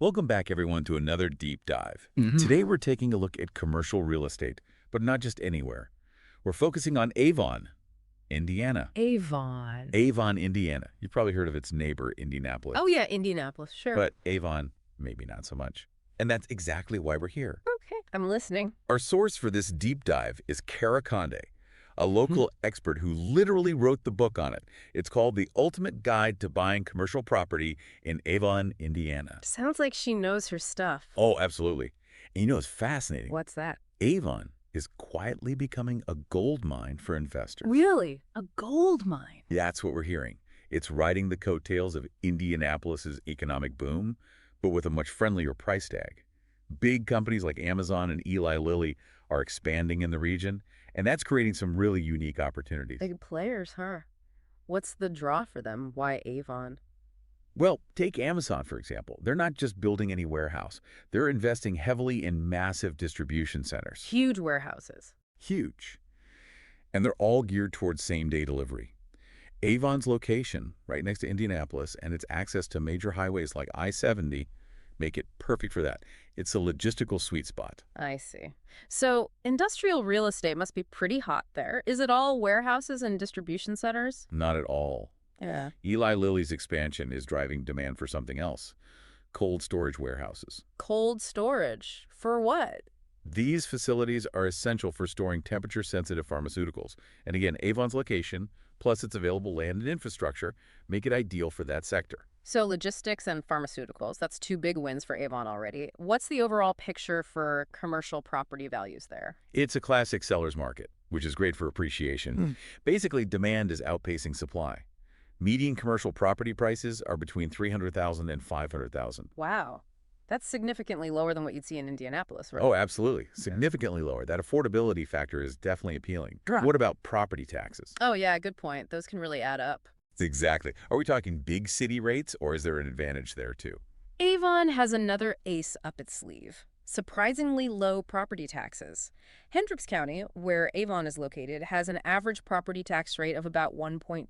Welcome back, everyone, to another deep dive. Hmm. Today, we're taking a look at commercial real estate, but not just anywhere. We're focusing on Avon, Indiana. Avon. Avon, Indiana. You've probably heard of its neighbor, Indianapolis. Oh, yeah, Indianapolis, sure. But Avon, maybe not so much. And that's exactly why we're here. Okay, I'm listening. Our source for this deep dive is Kara Conde, a local expert who literally wrote the book on it. It's called The Ultimate Guide to Buying Commercial Property in Avon, Indiana. Sounds like she knows her stuff. Oh, absolutely. And you know what's fascinating? What's that? Avon is quietly becoming a gold mine for investors. Really? A gold mine? That's what we're hearing. It's riding the coattails of Indianapolis's economic boom, but with a much friendlier price tag. Big companies like Amazon and Eli Lilly are expanding in the region, and that's creating some really unique opportunities. Big players, huh? What's the draw for them? Why Avon? Well, take Amazon, for example. They're not just building any warehouse. They're investing heavily in massive distribution centers. Huge warehouses. Huge. And they're all geared towards same-day delivery. Avon's location, right next to Indianapolis, and its access to major highways like I-70 make it perfect for that. It's a logistical sweet spot. I see. So industrial real estate must be pretty hot there. Is it all warehouses and distribution centers? Not at all. Yeah. Eli Lilly's expansion is driving demand for something else: cold storage warehouses. Cold storage. For what? These facilities are essential for storing temperature-sensitive pharmaceuticals. And again, Avon's location, plus its available land and infrastructure, make it ideal for that sector. So logistics and pharmaceuticals, that's two big wins for Avon already. What's the overall picture for commercial property values there? It's a classic seller's market, which is great for appreciation. Basically, demand is outpacing supply. Median commercial property prices are between $300,000 and $500,000. Wow. That's significantly lower than what you'd see in Indianapolis, right? Oh, absolutely. Significantly lower. That affordability factor is definitely appealing. What about property taxes? Oh, yeah, good point. Those can really add up. Exactly. Are we talking big city rates, or is there an advantage there too? Avon has another ace up its sleeve. Surprisingly low property taxes. Hendricks County, where Avon is located, has an average property tax rate of about 1.2%.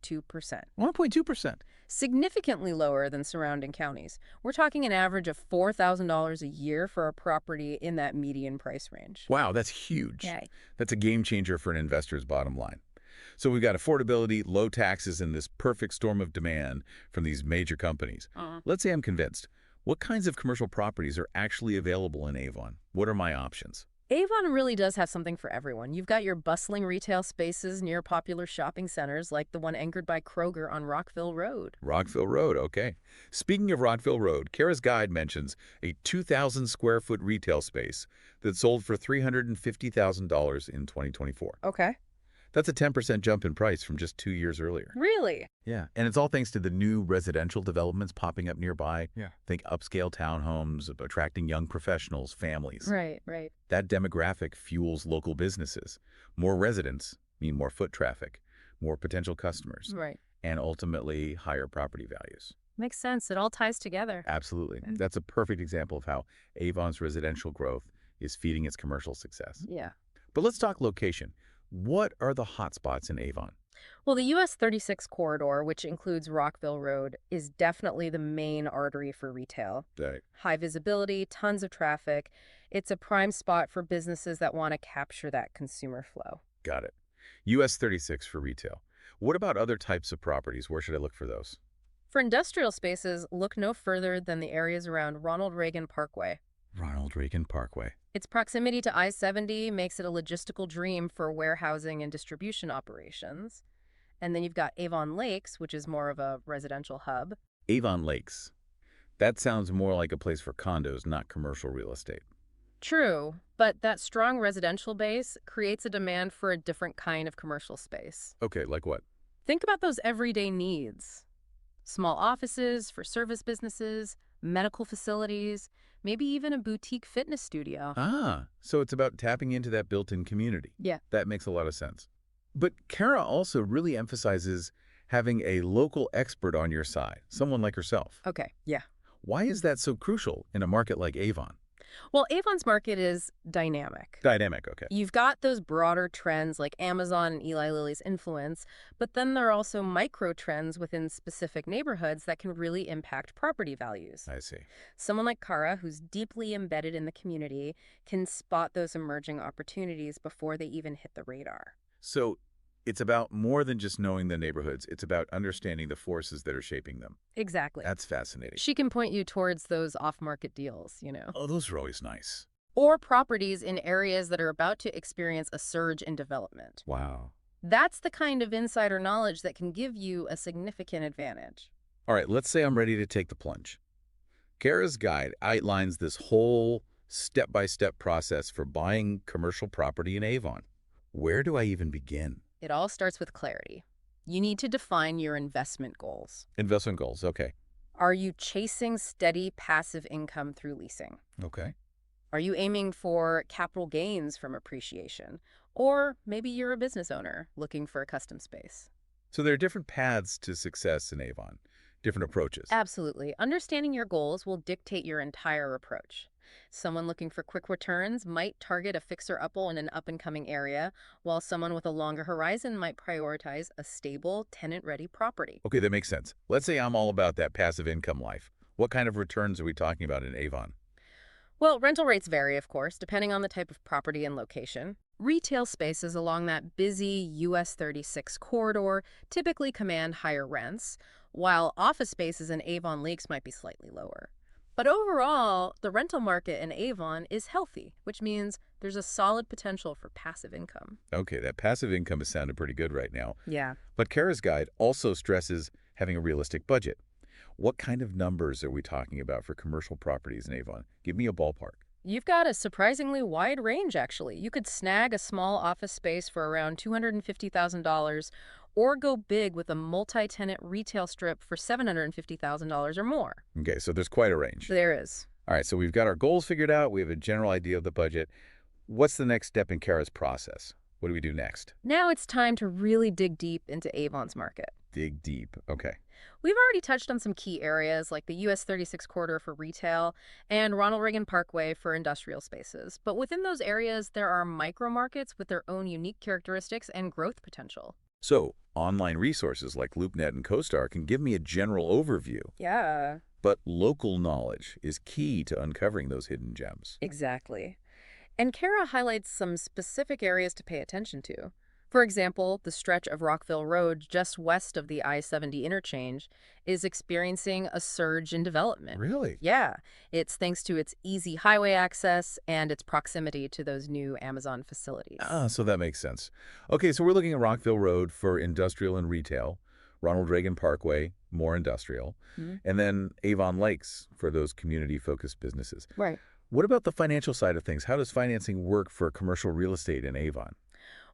1.2%. Significantly lower than surrounding counties. We're talking an average of $4,000 a year for a property in that median price range. Wow, that's huge. Yeah. That's a game changer for an investor's bottom line. So we've got affordability, low taxes, and this perfect storm of demand from these major companies. Let's say I'm convinced. What kinds of commercial properties are actually available in Avon? What are my options? Avon really does have something for everyone. You've got your bustling retail spaces near popular shopping centers like the one anchored by Kroger on Rockville Road. Rockville Road, okay. Speaking of Rockville Road, Kara's guide mentions a 2,000 square foot retail space that sold for $350,000 in 2024. Okay. That's a 10% jump in price from just 2 years earlier. Really? Yeah, and it's all thanks to the new residential developments popping up nearby. Yeah. Think upscale townhomes, attracting young professionals, families. Right, right. That demographic fuels local businesses. More residents mean more foot traffic, more potential customers, Right. and ultimately higher property values. Makes sense. It all ties together. Absolutely. That's a perfect example of how Avon's residential growth is feeding its commercial success. Yeah. But let's talk location. What are the hotspots in Avon? Well, the US 36 corridor, which includes Rockville Road, is definitely the main artery for retail. Right. High visibility, tons of traffic. It's a prime spot for businesses that want to capture that consumer flow. Got it. US 36 for retail. What about other types of properties? Where should I look for those? For industrial spaces, look no further than the areas around Ronald Reagan Parkway. Ronald Reagan Parkway. Its proximity to I-70 makes it a logistical dream for warehousing and distribution operations. And then you've got Avon Lakes, which is more of a residential hub. Avon Lakes. That sounds more like a place for condos, not commercial real estate. True, but that strong residential base creates a demand for a different kind of commercial space. Okay, like what? Think about those everyday needs. Small offices for service businesses, medical facilities, maybe even a boutique fitness studio. Ah, so it's about tapping into that built-in community. Yeah. That makes a lot of sense. But Kara also really emphasizes having a local expert on your side, someone like herself. Okay, yeah. Why is that so crucial in a market like Avon? Well, Avon's market is dynamic. Dynamic, okay. You've got those broader trends like Amazon and Eli Lilly's influence, but then there are also micro trends within specific neighborhoods that can really impact property values. I see. Someone like Kara, who's deeply embedded in the community, can spot those emerging opportunities before they even hit the radar. So it's about more than just knowing the neighborhoods. It's about understanding the forces that are shaping them. Exactly. That's fascinating. She can point you towards those off-market deals. Oh, those are always nice. Or properties in areas that are about to experience a surge in development. Wow. That's the kind of insider knowledge that can give you a significant advantage. All right, let's say I'm ready to take the plunge. Kara's guide outlines this whole step-by-step process for buying commercial property in Avon. Where do I even begin? It all starts with clarity. You need to define your investment goals. Investment goals, okay. Are you chasing steady passive income through leasing? Okay. Are you aiming for capital gains from appreciation? Or maybe you're a business owner looking for a custom space. So there are different paths to success in Avon, different approaches. Absolutely. Understanding your goals will dictate your entire approach. Someone looking for quick returns might target a fixer-upper in an up-and-coming area, while someone with a longer horizon might prioritize a stable, tenant-ready property. Okay, that makes sense. Let's say I'm all about that passive income life. What kind of returns are we talking about in Avon? Well, rental rates vary, of course, depending on the type of property and location. Retail spaces along that busy US 36 corridor typically command higher rents, while office spaces in Avon Lakes might be slightly lower. But overall, the rental market in Avon is healthy, which means there's a solid potential for passive income. Okay, that passive income is sounding pretty good right now. Yeah. But Kara's guide also stresses having a realistic budget. What kind of numbers are we talking about for commercial properties in Avon? Give me a ballpark. You've got a surprisingly wide range, actually. You could snag a small office space for around $250,000 or go big with a multi-tenant retail strip for $750,000 or more. Okay, so there's quite a range. There is. All right, so we've got our goals figured out. We have a general idea of the budget. What's the next step in Kara's process? What do we do next? Now it's time to really dig deep into Avon's market. Dig deep. Okay. We've already touched on some key areas like the US 36 corridor for retail and Ronald Reagan Parkway for industrial spaces. But within those areas, there are micro markets with their own unique characteristics and growth potential. So online resources like LoopNet and CoStar can give me a general overview. Yeah, But local knowledge is key to uncovering those hidden gems. exactly. And Kara highlights some specific areas to pay attention to. For example, the stretch of Rockville Road just west of the I-70 interchange is experiencing a surge in development. Really? Yeah, it's thanks to its easy highway access and its proximity to those new Amazon facilities. So that makes sense. Okay, so we're looking at Rockville Road for industrial and retail, Ronald Reagan Parkway, more industrial, and then Avon Lakes for those community-focused businesses. Right. What about the financial side of things? How does financing work for commercial real estate in Avon?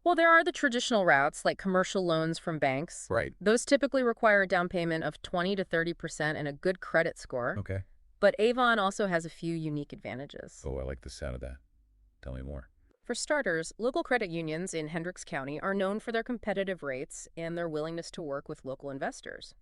Well, there are the traditional routes like commercial loans from banks. Right. Those typically require a down payment of 20 to 30% and a good credit score. Okay. But Avon also has a few unique advantages. Oh, I like the sound of that. Tell me more. For starters, local credit unions in Hendricks County are known for their competitive rates and their willingness to work with local investors.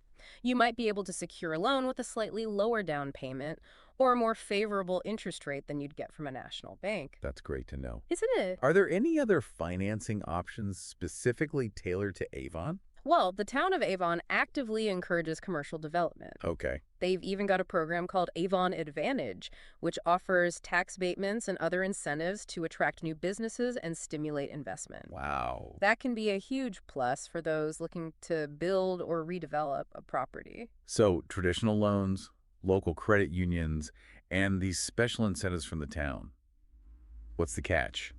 You might be able to secure a loan with a slightly lower down payment or a more favorable interest rate than you'd get from a national bank. That's great to know. Isn't it? Are there any other financing options specifically tailored to Avon? Well, the town of Avon actively encourages commercial development. Okay. They've even got a program called Avon Advantage, which offers tax abatements and other incentives to attract new businesses and stimulate investment. Wow. That can be a huge plus for those looking to build or redevelop a property. So traditional loans, local credit unions, and these special incentives from the town. What's the catch?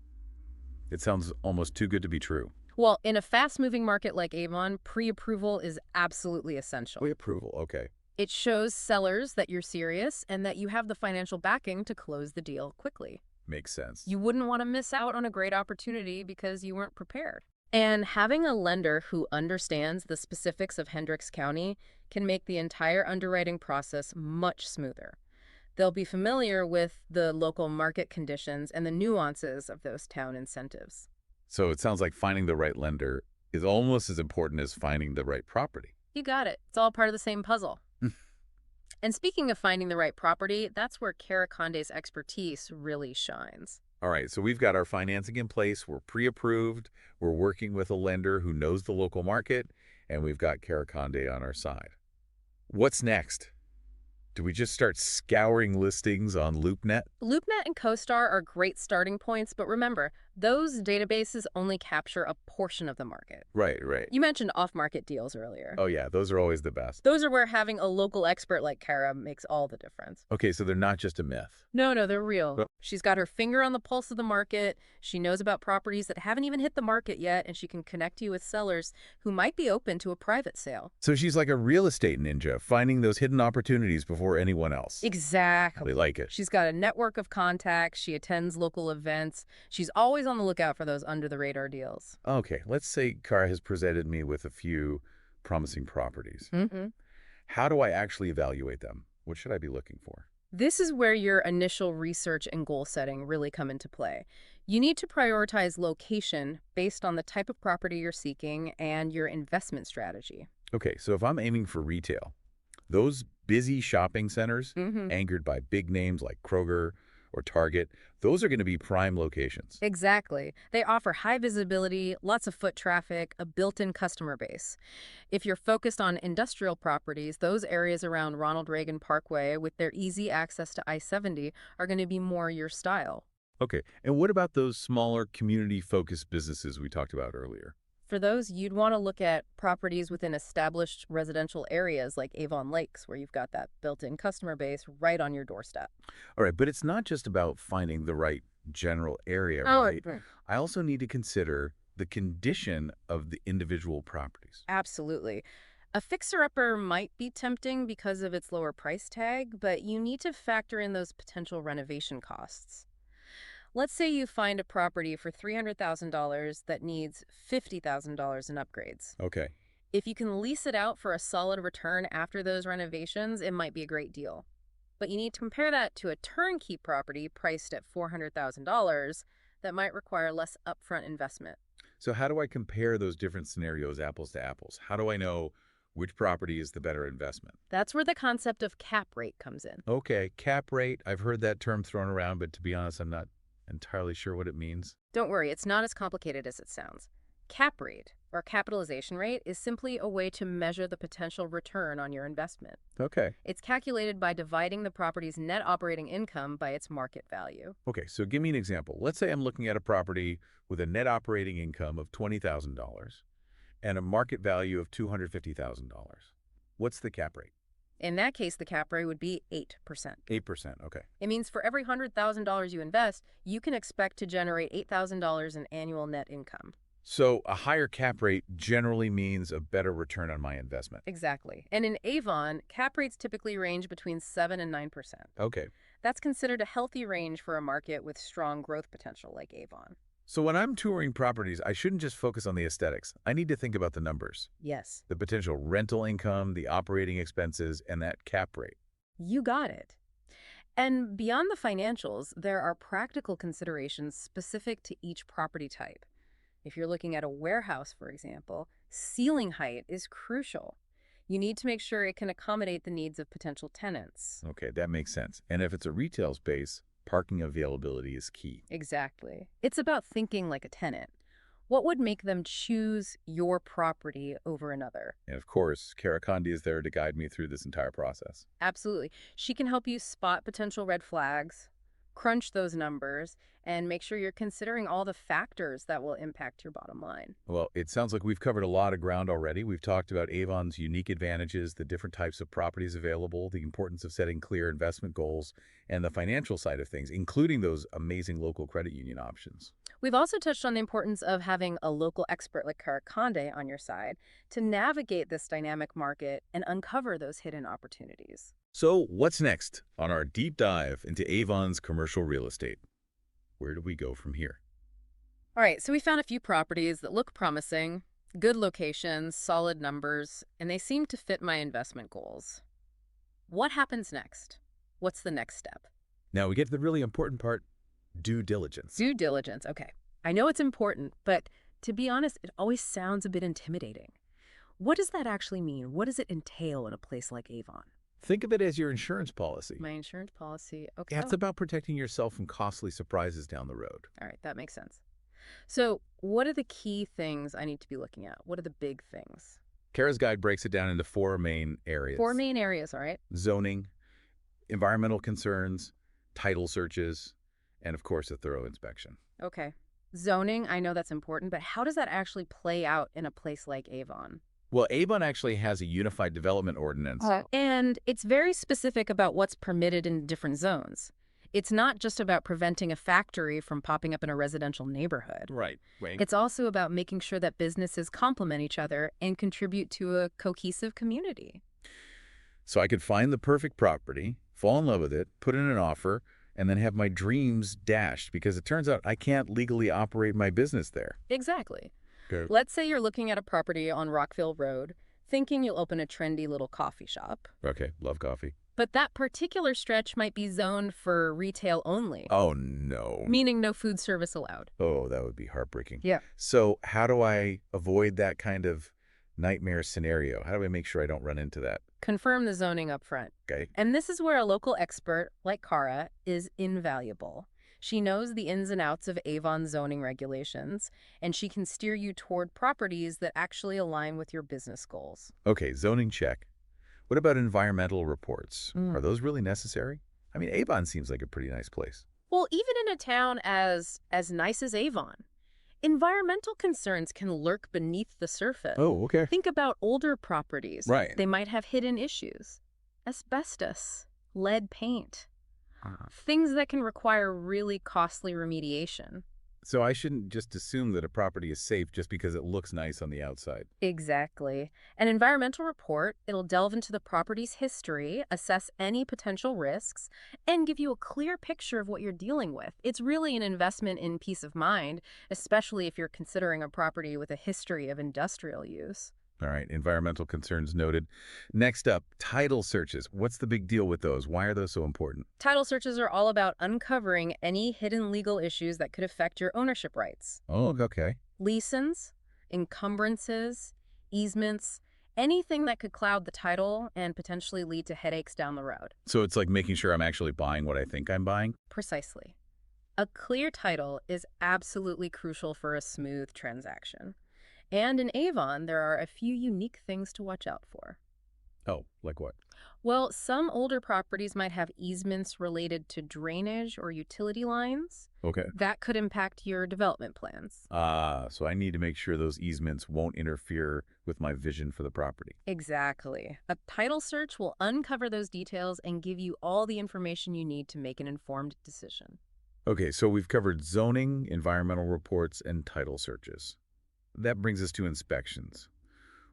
It sounds almost too good to be true. Well, in a fast-moving market like Avon, pre-approval is absolutely essential. Pre-approval, okay. It shows sellers that you're serious and that you have the financial backing to close the deal quickly. Makes sense. You wouldn't want to miss out on a great opportunity because you weren't prepared. And having a lender who understands the specifics of Hendricks County can make the entire underwriting process much smoother. They'll be familiar with the local market conditions and the nuances of those town incentives. So it sounds like finding the right lender is almost as important as finding the right property. You got it. It's all part of the same puzzle. And speaking of finding the right property, that's where Kara Conde's expertise really shines. All right, so we've got our financing in place. We're pre-approved. We're working with a lender who knows the local market, and we've got Kara Conde on our side. What's next? Do we just start scouring listings on LoopNet? LoopNet and CoStar are great starting points, but remember, those databases only capture a portion of the market. Right, right. You mentioned off-market deals earlier. Oh, yeah, those are always the best. Those are where having a local expert like Kara makes all the difference. Okay, so they're not just a myth. No, they're real. But- She's got her finger on the pulse of the market. She knows about properties that haven't even hit the market yet, and she can connect you with sellers who might be open to a private sale. So she's like a real estate ninja, finding those hidden opportunities before anyone else. Exactly. I like it. She's got a network of contacts. She attends local events. She's always on the lookout for those under-the-radar deals. Okay, let's say Kara has presented me with a few promising properties. Mm-hmm. How do I actually evaluate them? What should I be looking for? This is where your initial research and goal setting really come into play. You need to prioritize location based on the type of property you're seeking and your investment strategy. Okay, so if I'm aiming for retail, those busy shopping centers, anchored by big names like Kroger or Target, those are going to be prime locations. Exactly. They offer high visibility, lots of foot traffic, a built-in customer base. If you're focused on industrial properties, those areas around Ronald Reagan Parkway with their easy access to I-70 are going to be more your style. Okay, and what about those smaller community-focused businesses we talked about earlier? For those, you'd want to look at properties within established residential areas like Avon Lakes, where you've got that built-in customer base right on your doorstep. All right, but it's not just about finding the right general area, right? I also need to consider the condition of the individual properties. Absolutely. A fixer-upper might be tempting because of its lower price tag, but you need to factor in those potential renovation costs. Let's say you find a property for $300,000 that needs $50,000 in upgrades. Okay. If you can lease it out for a solid return after those renovations, it might be a great deal. But you need to compare that to a turnkey property priced at $400,000 that might require less upfront investment. So how do I compare those different scenarios apples to apples? How do I know which property is the better investment? That's where the concept of cap rate comes in. Okay, cap rate. I've heard that term thrown around, but to be honest, I'm not entirely sure what it means. Don't worry, it's not as complicated as it sounds. Cap rate, or capitalization rate, is simply a way to measure the potential return on your investment. Okay. It's calculated by dividing the property's net operating income by its market value. Okay, so give me an example. Let's say I'm looking at a property with a net operating income of $20,000 and a market value of $250,000. What's the cap rate? In that case, the cap rate would be 8%. 8%, okay. It means for every $100,000 you invest, you can expect to generate $8,000 in annual net income. So a higher cap rate generally means a better return on my investment. Exactly. And in Avon, cap rates typically range between 7 and 9%. Okay. That's considered a healthy range for a market with strong growth potential like Avon. So when I'm touring properties, I shouldn't just focus on the aesthetics. I need to think about the numbers, Yes, the potential rental income, the operating expenses, and that cap rate. you got it. And beyond the financials, there are practical considerations specific to each property type. If you're looking at a warehouse, for example, ceiling height is crucial. You need to make sure it can accommodate the needs of potential tenants. Okay, that makes sense. And if it's a retail space, parking availability is key. Exactly. It's about thinking like a tenant. What would make them choose your property over another? And of course, Kara Conde is there to guide me through this entire process. Absolutely. She can help you spot potential red flags, crunch those numbers, and make sure you're considering all the factors that will impact your bottom line. Well, it sounds like we've covered a lot of ground already. We've talked about Avon's unique advantages, the different types of properties available, the importance of setting clear investment goals, and the financial side of things, including those amazing local credit union options. We've also touched on the importance of having a local expert like Kara Conde on your side to navigate this dynamic market and uncover those hidden opportunities. So what's next on our deep dive into Avon's commercial real estate? Where do we go from here? All right, so we found a few properties that look promising, good locations, solid numbers, and they seem to fit my investment goals. What happens next? What's the next step? Now we get to the really important part, due diligence. Due diligence. Okay. I know it's important, but to be honest, it always sounds a bit intimidating. What does that actually mean? What does it entail in a place like Avon? Think of it as your insurance policy. My insurance policy. Okay. Yeah, it's about protecting yourself from costly surprises down the road. All right, that makes sense. So, what are the key things I need to be looking at? What are the big things? Kara's guide breaks it down into four main areas. Four main areas, all right? Zoning, environmental concerns, title searches, and of course a thorough inspection. Okay. Zoning, I know that's important, but how does that actually play out in a place like Avon? Well, Avon actually has a unified development ordinance. And it's very specific about what's permitted in different zones. It's not just about preventing a factory from popping up in a residential neighborhood. Right. It's also about making sure that businesses complement each other and contribute to a cohesive community. So I could find the perfect property, fall in love with it, put in an offer, and then have my dreams dashed because it turns out I can't legally operate my business there. Exactly. Okay. Let's say you're looking at a property on Rockville Road, thinking you'll open a trendy little coffee shop. Okay, love coffee. But that particular stretch might be zoned for retail only, Oh, no. meaning no food service allowed. Oh, that would be heartbreaking. Yeah. So how do I avoid that kind of nightmare scenario? How do I make sure I don't run into that? Confirm the zoning up front. Okay. And this is where a local expert like Cara is invaluable. She knows the ins and outs of Avon zoning regulations, and she can steer you toward properties that actually align with your business goals. Okay, zoning check. What about environmental reports? Mm. Are those really necessary? I mean, Avon seems like a pretty nice place. Well, even in a town as nice as Avon, environmental concerns can lurk beneath the surface. Oh, okay. Think about older properties. Right. They might have hidden issues. Asbestos, lead paint, things that can require really costly remediation. So I shouldn't just assume that a property is safe just because it looks nice on the outside. Exactly. An environmental report, it'll delve into the property's history, assess any potential risks, and give you a clear picture of what you're dealing with. It's really an investment in peace of mind, especially if you're considering a property with a history of industrial use. All right, environmental concerns noted. Next up, title searches. What's the big deal with those? Why are those so important? Title searches are all about uncovering any hidden legal issues that could affect your ownership rights. Oh, okay. Leases, encumbrances, easements, anything that could cloud the title and potentially lead to headaches down the road. So it's like making sure I'm actually buying what I think I'm buying? Precisely. A clear title is absolutely crucial for a smooth transaction. And in Avon, there are a few unique things to watch out for. Oh, like what? Well, some older properties might have easements related to drainage or utility lines. Okay. That could impact your development plans. So I need to make sure those easements won't interfere with my vision for the property. Exactly. A title search will uncover those details and give you all the information you need to make an informed decision. Okay, so we've covered zoning, environmental reports, and title searches. That brings us to inspections.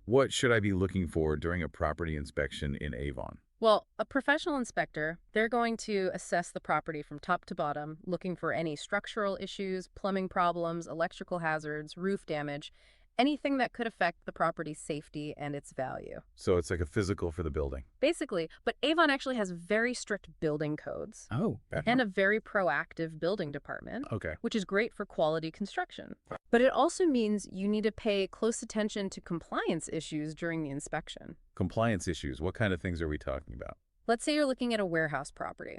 What should I be looking for during a property inspection in Avon? Well, a professional inspector, they're going to assess the property from top to bottom, looking for any structural issues, plumbing problems, electrical hazards, roof damage, anything that could affect the property's safety and its value. So it's like a physical for the building. Basically, but Avon actually has very strict building codes Oh. and a very proactive building department, Okay. which is great for quality construction. But it also means you need to pay close attention to compliance issues during the inspection. Compliance issues. What kind of things are we talking about? Let's say you're looking at a warehouse property.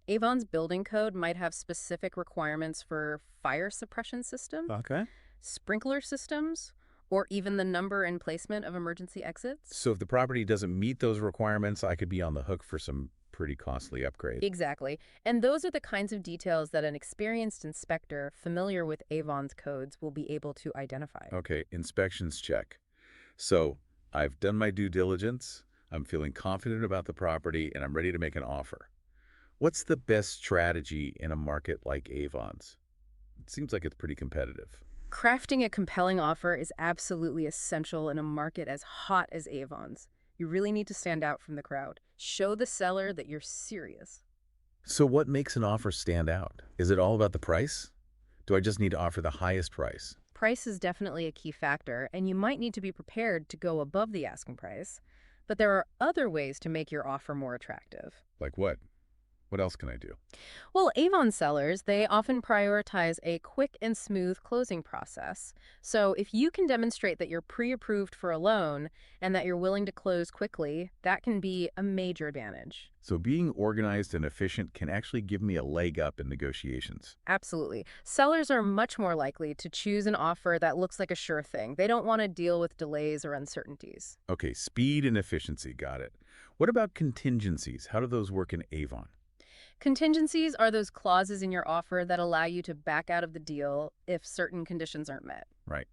Avon's building code might have specific requirements for fire suppression system, Okay. sprinkler systems, or even the number and placement of emergency exits. So if the property doesn't meet those requirements, I could be on the hook for some pretty costly upgrades. Exactly. And those are the kinds of details that an experienced inspector familiar with Avon's codes will be able to identify. Okay, inspections check. So I've done my due diligence, I'm feeling confident about the property, and I'm ready to make an offer. What's the best strategy in a market like Avon's? It seems like it's pretty competitive. Crafting a compelling offer is absolutely essential in a market as hot as Avon's. You really need to stand out from the crowd. Show the seller that you're serious. So what makes an offer stand out? Is it all about the price? Do I just need to offer the highest price? Price is definitely a key factor, and you might need to be prepared to go above the asking price. But there are other ways to make your offer more attractive. Like what? What else can I do? Well, Avon sellers, they often prioritize a quick and smooth closing process. So if you can demonstrate that you're pre-approved for a loan and that you're willing to close quickly, that can be a major advantage. So being organized and efficient can actually give me a leg up in negotiations. Absolutely. Sellers are much more likely to choose an offer that looks like a sure thing. They don't want to deal with delays or uncertainties. Okay, speed and efficiency, got it. What about contingencies? How do those work in Avon? Contingencies are those clauses in your offer that allow you to back out of the deal if certain conditions aren't met. Right.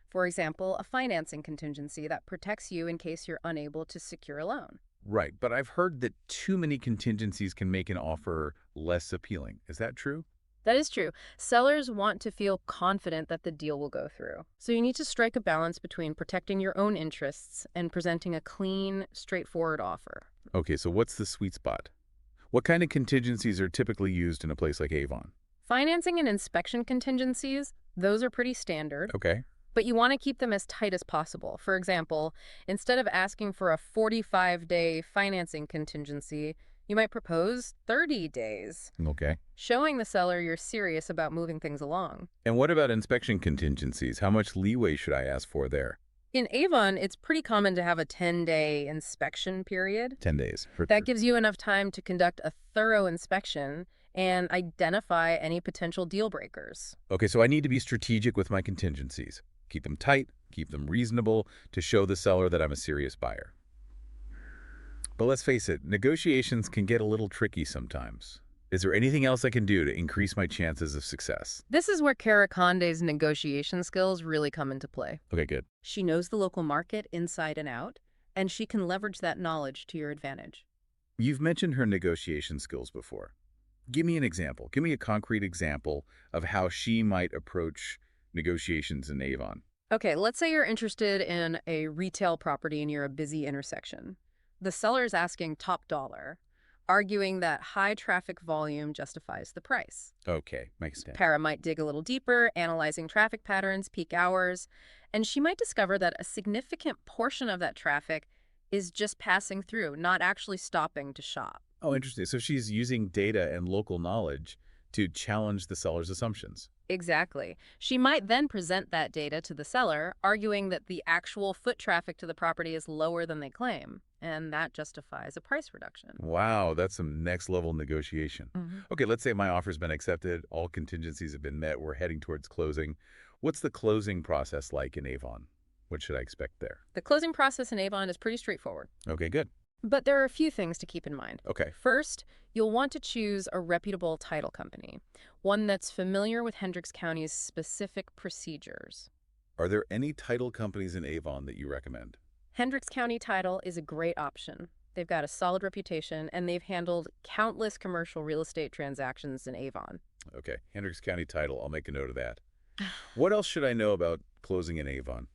For example, a financing contingency that protects you in case you're unable to secure a loan. Right, but I've heard that too many contingencies can make an offer less appealing. Is that true? That is true. Sellers want to feel confident that the deal will go through. So you need to strike a balance between protecting your own interests and presenting a clean, straightforward offer. Okay, so what's the sweet spot? What kind of contingencies are typically used in a place like Avon? Financing and inspection contingencies, those are pretty standard. Okay. But you want to keep them as tight as possible. For example, instead of asking for a 45-day financing contingency, you might propose 30 days, Okay. showing the seller you're serious about moving things along. And what about inspection contingencies? How much leeway should I ask for there? In Avon, it's pretty common to have a 10-day inspection period. 10 days. That gives you enough time to conduct a thorough inspection and identify any potential deal breakers. Okay, so I need to be strategic with my contingencies. Keep them tight, keep them reasonable to show the seller that I'm a serious buyer. But let's face it, negotiations can get a little tricky sometimes. Is there anything else I can do to increase my chances of success? This is where Kara Conde's negotiation skills really come into play. Okay, good. She knows the local market inside and out, and she can leverage that knowledge to your advantage. You've mentioned her negotiation skills before. Give me an example. Give me a concrete example of how she might approach negotiations in Avon. Okay, let's say you're interested in a retail property near a busy intersection. The seller's asking top dollar, arguing that high traffic volume justifies the price. Okay, makes sense. Para might dig a little deeper, analyzing traffic patterns, peak hours, and she might discover that a significant portion of that traffic is just passing through, not actually stopping to shop. Oh, interesting. So she's using data and local knowledge to challenge the seller's assumptions. Exactly. She might then present that data to the seller, arguing that the actual foot traffic to the property is lower than they claim, and that justifies a price reduction. Wow, that's some next level negotiation. Mhm. Okay, let's say my offer's been accepted, all contingencies have been met, we're heading towards closing. What's the closing process like in Avon? What should I expect there? The closing process in Avon is pretty straightforward. Okay, good. But there are a few things to keep in mind. Okay. First, you'll want to choose a reputable title company, one that's familiar with Hendricks County's specific procedures. Are there any title companies in Avon that you recommend? Hendricks County Title is a great option. They've got a solid reputation, and they've handled countless commercial real estate transactions in Avon. Okay, Hendricks County Title, I'll make a note of that. What else should I know about closing in Avon?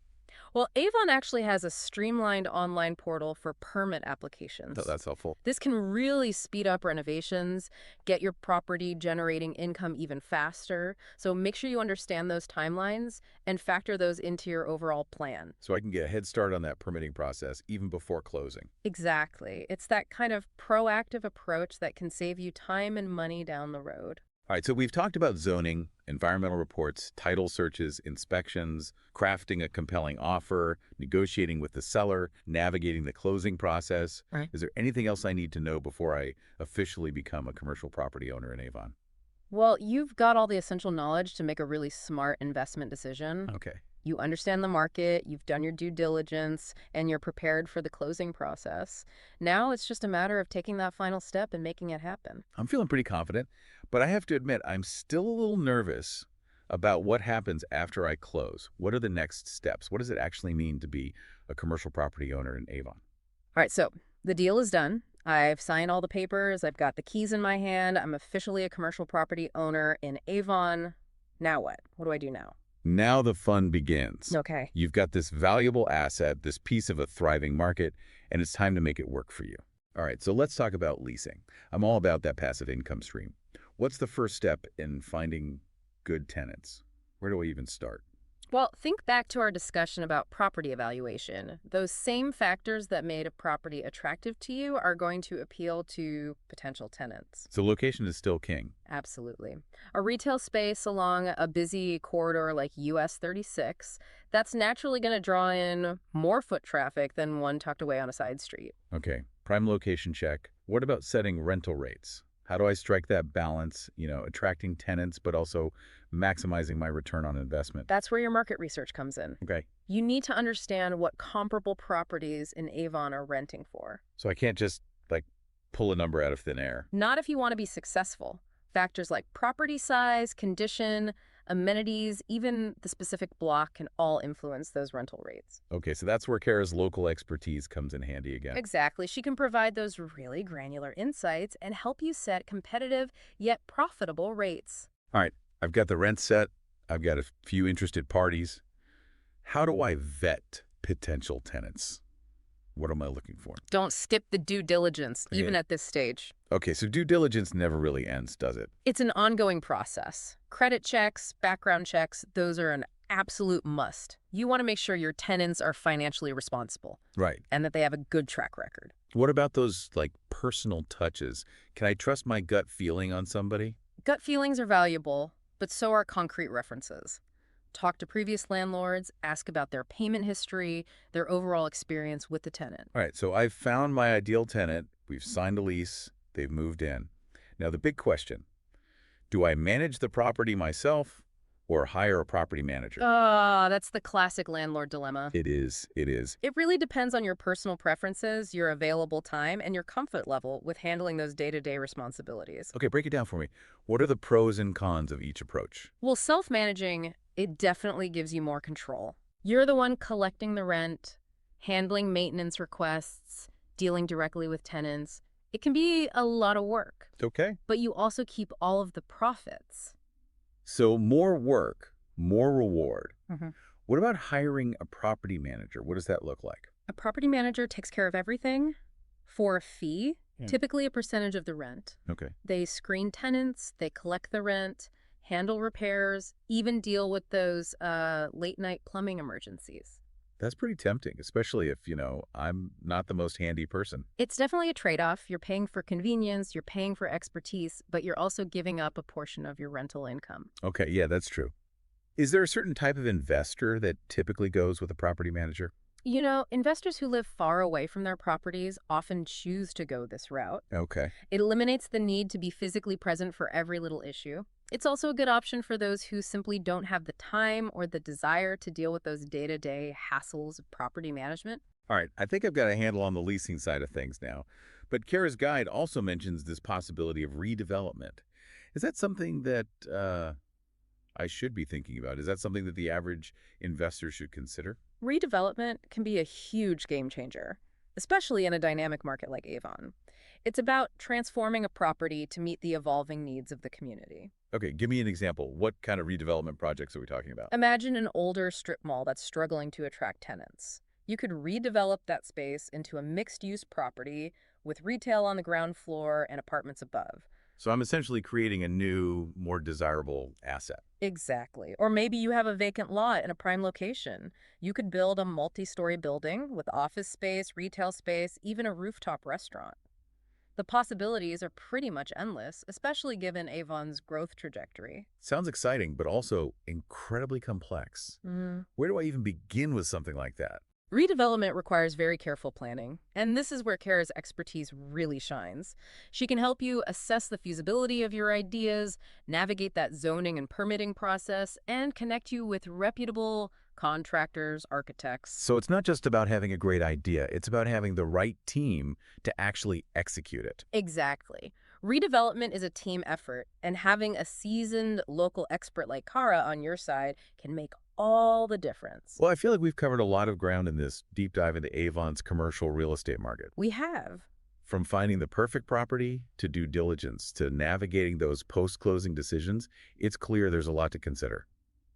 Well, Avon actually has a streamlined online portal for permit applications. That's helpful. This can really speed up renovations, get your property generating income even faster. So make sure you understand those timelines and factor those into your overall plan. So I can get a head start on that permitting process even before closing. Exactly. It's that kind of proactive approach that can save you time and money down the road. All right, so we've talked about zoning, environmental reports, title searches, inspections, crafting a compelling offer, negotiating with the seller, navigating the closing process. Right. Is there anything else I need to know before I officially become a commercial property owner in Avon? Well, you've got all the essential knowledge to make a really smart investment decision. Okay. You understand the market, you've done your due diligence, and you're prepared for the closing process. Now it's just a matter of taking that final step and making it happen. I'm feeling pretty confident, but I have to admit I'm still a little nervous about what happens after I close. What are the next steps? What does it actually mean to be a commercial property owner in Avon? All right, so the deal is done. I've signed all the papers. I've got the keys in my hand. I'm officially a commercial property owner in Avon. Now what? What do I do now? Now the fun begins. Okay. You've got this valuable asset, this piece of a thriving market, and it's time to make it work for you. All right, so let's talk about leasing. I'm all about that passive income stream. What's the first step in finding good tenants? Where do I even start? Well, think back to our discussion about property evaluation. Those same factors that made a property attractive to you are going to appeal to potential tenants. So location is still king. Absolutely. A retail space along a busy corridor like US 36, that's naturally going to draw in more foot traffic than one tucked away on a side street. Okay, prime location check. What about setting rental rates? How do I strike that balance, attracting tenants, but also maximizing my return on investment? That's where your market research comes in. Okay, You need to understand what comparable properties in Avon are renting for. so I can't just, pull a number out of thin air. Not if you want to be successful. Factors like property size, condition, amenities, even the specific block can all influence those rental rates. Okay, so that's where Kara's local expertise comes in handy again. Exactly. She can provide those really granular insights and help you set competitive yet profitable rates. All right, I've got the rent set. I've got a few interested parties. How do I vet potential tenants? What am I looking for? Don't skip the due diligence, even Okay. at this stage. Okay, so due diligence never really ends, does it? It's an ongoing process. Credit checks, background checks, those are an absolute must. You want to make sure your tenants are financially responsible Right. and that they have a good track record. What about those, personal touches? Can I trust my gut feeling on somebody? Gut feelings are valuable, but so are concrete references. Talk to previous landlords, ask about their payment history, their overall experience with the tenant. All right, so I've found my ideal tenant. We've signed a lease. They've moved in. Now, the big question, do I manage the property myself or hire a property manager? That's the classic landlord dilemma. It is. It really depends on your personal preferences, your available time, and your comfort level with handling those day-to-day responsibilities. Okay, break it down for me. What are the pros and cons of each approach? Well, self-managing, it definitely gives you more control. You're the one collecting the rent, handling maintenance requests, dealing directly with tenants. It can be a lot of work, Okay. but you also keep all of the profits. So more work, more reward. Mhm. What about hiring a property manager? What does that look like? A property manager takes care of everything for a fee, Yeah. typically a percentage of the rent. Okay. They screen tenants, they collect the rent, handle repairs, even deal with those late-night plumbing emergencies. That's pretty tempting, especially if, I'm not the most handy person. It's definitely a trade-off. You're paying for convenience, you're paying for expertise, but you're also giving up a portion of your rental income. Okay, yeah, that's true. Is there a certain type of investor that typically goes with a property manager? You know, investors who live far away from their properties often choose to go this route. Okay. It eliminates the need to be physically present for every little issue. It's also a good option for those who simply don't have the time or the desire to deal with those day-to-day hassles of property management. All right, I think I've got a handle on the leasing side of things now. But Kara's guide also mentions this possibility of redevelopment. Is that something that I should be thinking about? Is that something that the average investor should consider? Redevelopment can be a huge game changer, especially in a dynamic market like Avon. It's about transforming a property to meet the evolving needs of the community. Okay, give me an example. What kind of redevelopment projects are we talking about? Imagine an older strip mall that's struggling to attract tenants. You could redevelop that space into a mixed-use property with retail on the ground floor and apartments above. So I'm essentially creating a new, more desirable asset. Exactly. Or maybe you have a vacant lot in a prime location. You could build a multi-story building with office space, retail space, even a rooftop restaurant. The possibilities are pretty much endless, especially given Avon's growth trajectory. Sounds exciting, but also incredibly complex. Mm. Where do I even begin with something like that? Redevelopment requires very careful planning, and this is where Kara's expertise really shines. She can help you assess the feasibility of your ideas, navigate that zoning and permitting process, and connect you with reputable contractors, architects. So it's not just about having a great idea. It's about having the right team to actually execute it. Exactly. Redevelopment is a team effort, and having a seasoned local expert like Kara on your side can make all the difference. Well, I feel like we've covered a lot of ground in this deep dive into Avon's commercial real estate market. We have. From finding the perfect property to due diligence to navigating those post-closing decisions, it's clear there's a lot to consider.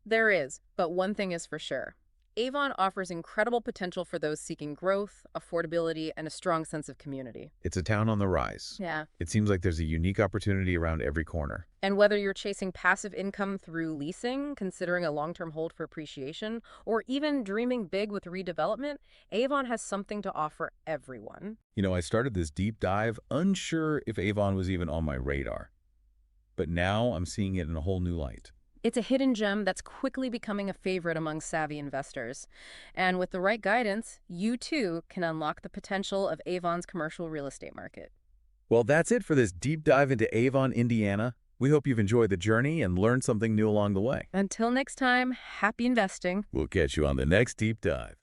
There is, but one thing is for sure. Avon offers incredible potential for those seeking growth, affordability, and a strong sense of community. It's a town on the rise. Yeah. It seems like there's a unique opportunity around every corner. And whether you're chasing passive income through leasing, considering a long-term hold for appreciation, or even dreaming big with redevelopment, Avon has something to offer everyone. You know, I started this deep dive unsure if Avon was even on my radar. But now I'm seeing it in a whole new light. It's a hidden gem that's quickly becoming a favorite among savvy investors. And with the right guidance, you too can unlock the potential of Avon's commercial real estate market. Well, that's it for this deep dive into Avon, Indiana. We hope you've enjoyed the journey and learned something new along the way. Until next time, happy investing. We'll catch you on the next deep dive.